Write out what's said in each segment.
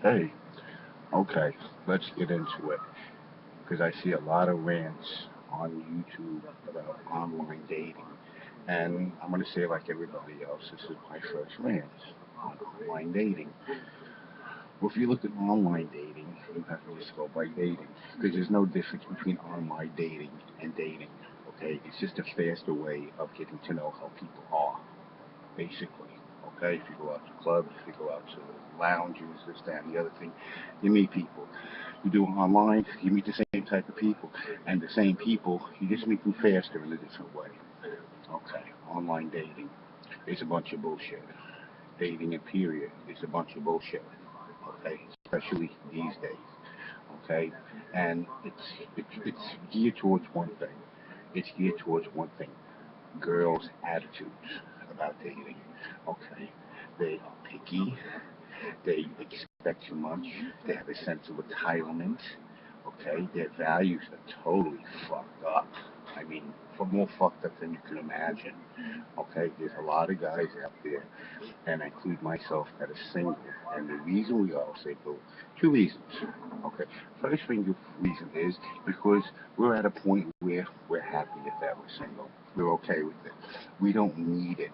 Hey, okay, let's get into it because I see a lot of rants on YouTube about online dating. And I'm going to say, like everybody else, this is my first rant on online dating. Well, if you look at online dating, you have to just go by dating because there's no difference between online dating and dating. Okay, it's just a faster way of getting to know how people are, basically. Okay, if you go out to clubs, if you go out to lounges, this, that, and the other thing, you meet people. You do it online, you meet the same type of people, and the same people, you just meet them faster in a different way. Okay, online dating is a bunch of bullshit. Dating in period is a bunch of bullshit. Okay, especially these days. Okay, and it's geared towards one thing. It's geared towards one thing. Girls' attitudes about dating. Okay, they are picky. They expect too much. They have a sense of entitlement. Okay, their values are totally fucked up. I mean, for more fucked up than you can imagine. Okay, there's a lot of guys out there, and I include myself, that are single. And the reason we all single, two reasons. Okay, first reason is because we're at a point where we're happy that we're single. We're okay with it. We don't need it.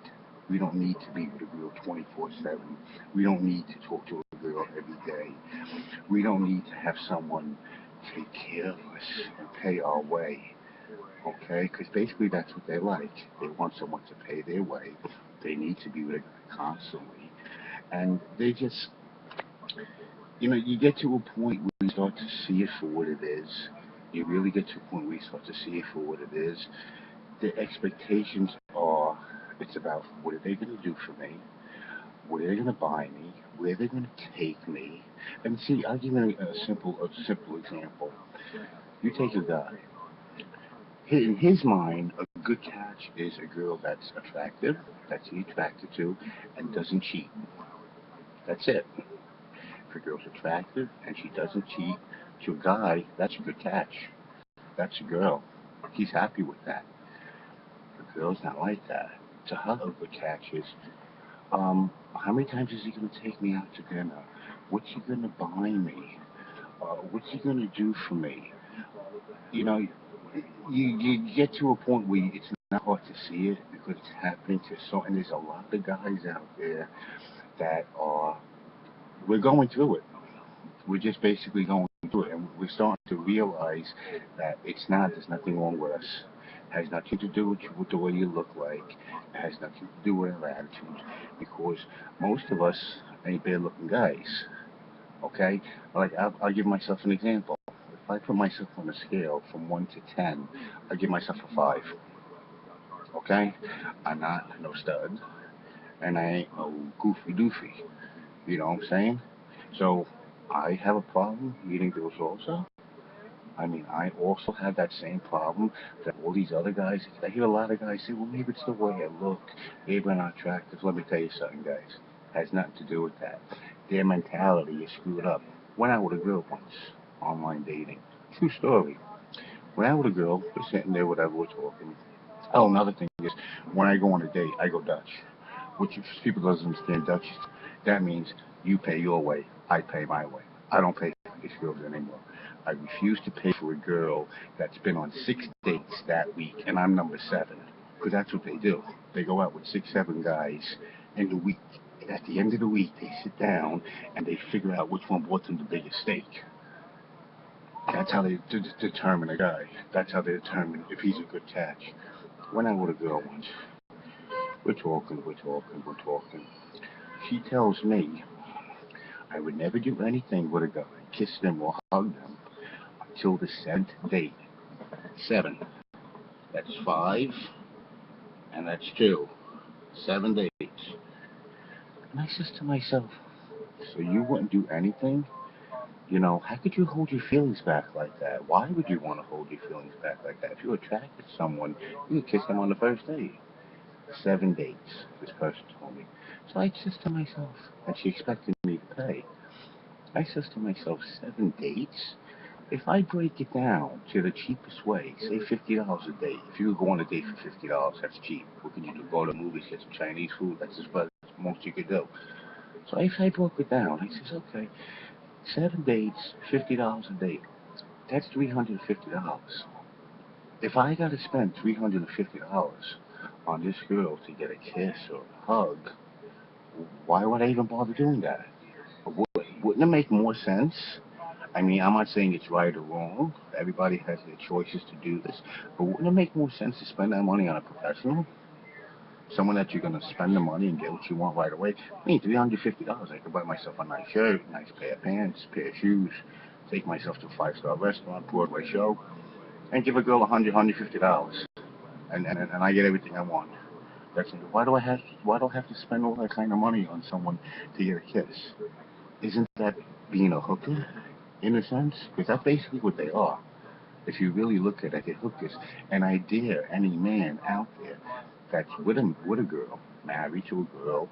We don't need to be with a girl 24/7. We don't need to talk to a girl every day. We don't need to have someone take care of us and pay our way. Okay? Because basically that's what they like. They want someone to pay their way. They need to be with a guy constantly. And they just, you get to a point where you start to see it for what it is. You really get to a point where you start to see it for what it is. The expectations are, it's about what are they going to do for me? What are they going to buy me? Where are they going to take me? And see, I'll give you a simple example. You take a guy. In his mind, a good catch is a girl that's attractive, that's he attracted to, and doesn't cheat. That's it. If a girl's attractive and she doesn't cheat to a guy, that's a good catch. That's a girl. He's happy with that. The girl's not like that. To her, a good catch is, how many times is he going to take me out to dinner? What's he going to buy me? What's he going to do for me? You know, you get to a point where it's not hard to see it because it's happening to so, and there's a lot of guys out there that are, we're going through it. We're just basically going through it, and we're starting to realize that it's not, there's nothing wrong with us. It has nothing to do with the way you look like. It has nothing to do with our attitudes, because most of us ain't bad looking guys. Okay? Like, I'll give myself an example. If I put myself on a scale from 1 to 10, I give myself a 5. Okay? I'm not no stud, and I ain't no goofy doofy. You know what I'm saying? So, I have a problem meeting girls also. I mean, I also have that same problem that all these other guys. I hear a lot of guys say, well, maybe it's the way I look. Maybe I'm not attractive. Let me tell you something, guys. It has nothing to do with that. Their mentality is screwed up. Went out with a girl once, online dating. True story. Went out with a girl, we're sitting there, whatever, we're talking. Oh, another thing is, when I go on a date, I go Dutch. Which, if people doesn't understand Dutch, that means you pay your way, I pay my way. I don't pay for these girls anymore. I refuse to pay for a girl that's been on 6 dates that week, and I'm number 7. Because that's what they do. They go out with 6, 7 guys in the week. And at the end of the week, they sit down and they figure out which one bought them the biggest steak. That's how they determine a guy. That's how they determine if he's a good catch. Went out with a girl once. We're talking. She tells me I would never do anything with a guy, kiss them or hug them, until the 7th date. 7. That's 5, and that's 2. 7 dates. And I says to myself, so you wouldn't do anything? How could you hold your feelings back like that? Why would you want to hold your feelings back like that? If you're attracted to someone, you would kiss them on the first date. 7 dates, this person told me. So I says to myself, and she expected me to pay. I says to myself, 7 dates? If I break it down to the cheapest way, say $50 a day. If you could go on a date for $50, that's cheap. What could you do? Go to the movies, get some Chinese food. That's just about the most you could do. So if I broke it down, I says, okay, 7 dates, $50 a date. That's $350. If I gotta spend $350 on this girl to get a kiss or a hug, why would I even bother doing that? Wouldn't it make more sense? I mean, I'm not saying it's right or wrong. Everybody has their choices to do this. But wouldn't it make more sense to spend that money on a professional? Someone that you're going to spend the money and get what you want right away? I mean, $350. I could buy myself a nice shirt, nice pair of pants, pair of shoes, take myself to a five-star restaurant, Broadway show, and give a girl $150. And I get everything I want. That's why do I have to spend all that kind of money on someone to get a kiss? Isn't that being a hooker in a sense? Because that's basically what they are. If you really look at it, they're hookers. And I dare any man out there that's with a girl, married to a girl,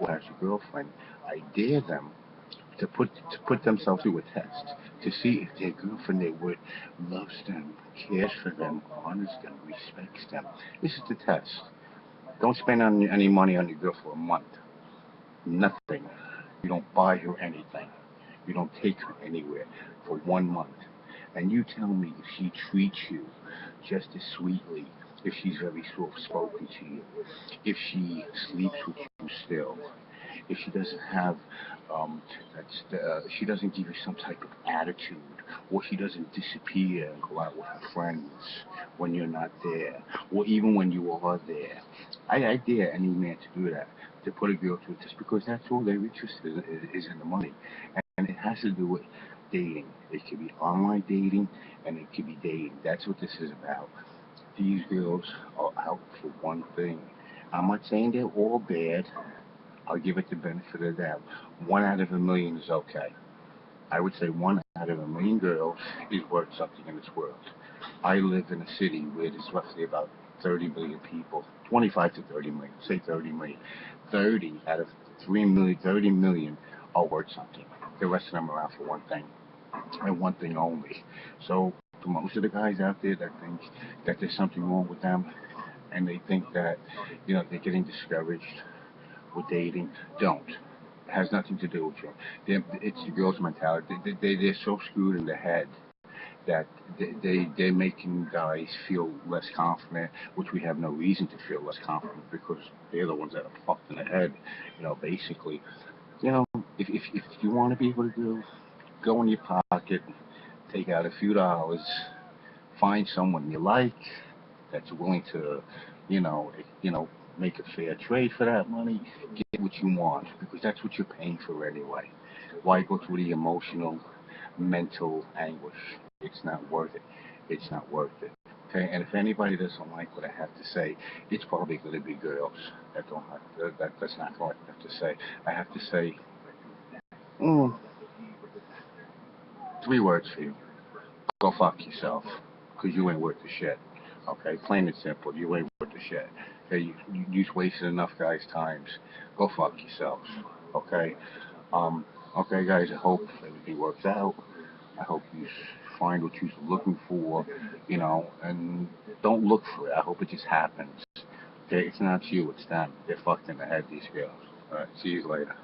or has a girlfriend, I dare them to put themselves through a test to see if their girlfriend they with loves them, cares for them, honors them, respects them. This is the test. Don't spend any money on your girl for a month. Nothing. You don't buy her anything. You don't take her anywhere for 1 month. And you tell me if she treats you just as sweetly, if she's very soft spoken to you, if she sleeps with you still, if she doesn't have, she doesn't give you some type of attitude, or she doesn't disappear and go out with her friends when you're not there, or even when you are there. I dare any man to do that, to put a girl through this, because that's all they're interested in, is in the money. And it has to do with dating. It could be online dating, and it could be dating. That's what this is about. These girls are out for one thing. I'm not saying they're all bad. I'll give it the benefit of the doubt. 1 out of 1 million is okay. I would say 1 out of 1 million girls is worth something in this world. I live in a city where there's roughly about 30 million people, 25 to 30 million, say 30 million. 30 out of 3 million, 30 million are worth something. The rest of them are out for one thing, and one thing only. So, for most of the guys out there that think that there's something wrong with them, and they think that, they're getting discouraged with dating, don't. It has nothing to do with you. It's the girl's mentality. They're so screwed in the head that they're making guys feel less confident, which we have no reason to feel less confident because they're the ones that are fucked in the head. Basically, if you want to be able to go in your pocket, take out a few dollars, find someone you like that's willing to, make a fair trade for that money, get what you want because that's what you're paying for anyway. Why go through the emotional, mental anguish? It's not worth it. It's not worth it. Okay, and if anybody doesn't like what I have to say, it's probably going to be girls that don't have that's not what I have to say. I have to say, mm, 3 words for you. Go fuck yourself, because you ain't worth the shit. Okay, plain and simple, you ain't worth the shit. Okay, you just wasted enough guys' times. Go fuck yourselves. Okay, okay, guys. I hope everything works out. I hope you find what you're looking for, and don't look for it. I hope it just happens. Okay, it's not you, it's them. They're fucked in the head, these girls. All right, see you later.